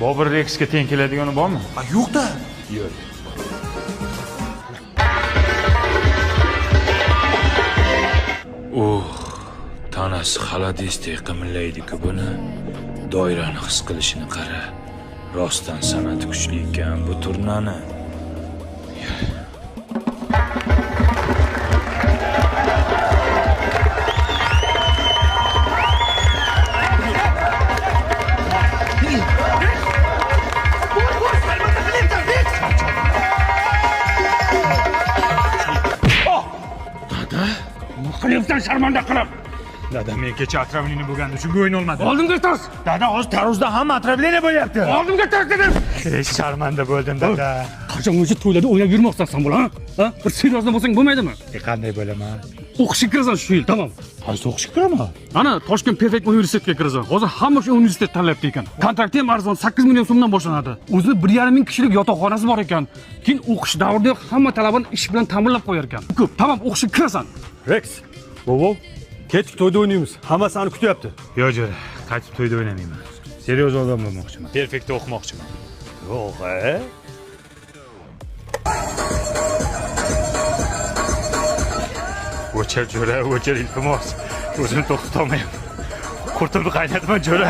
Bobur Rexga teng keladigani bormi? Yo'q-da. Yo'q. Tanasi xaladesdek qimillaydi-ku buni. Doirani his qilishini qara. Rostdan san'ati kuchli ekan bu turnani. Qilyapsan sharmanda qilib. Dada, men kecha отравление bo'lganda shunga o'yin olmadim. Oldimga tors. Dada, hozir tarozda hamma отравление bo'lyapti. Oldimga tors dedim. Sharmanda bo'ldim, dada. Qachon o'sha to'ylarda o'ynab yurmoqsan bo'la, ha? Bir seriozda bo'lsang bo'lmaydimi? Qanday bo'laman? O'qishga kirasan shu yil, tamom. Hozir o'qishga kiraman. Ana Toshkent Perfect universitetga kirasan. Hozir hamma shu universitet tanlayapti ekan. Kontrakti ham arzon 8 million so'mdan boshlanadi. O'zida 1,5 ming kishilik yotoqxonasi bor ekan. Keyin o'qish davrida hamma talabani ish bilan ta'minlab qo'yar ekan. Ko'p, tamom o'qishga kirasan. Rex, bobo, kechki to'yda o'ynaymiz. Hamma seni kutyapti. Yo'q, jo'ra. Qaytib to'yda o'ynamayman. Seryoz odam bo'lmoqchiman. Perfektda o'qimoqchiman. Yo'q, O'chir, jo'ra, o'chir, iltimos. O'zimni to'xtatolmayapman. Qurtulib qaynatma, jo'ra.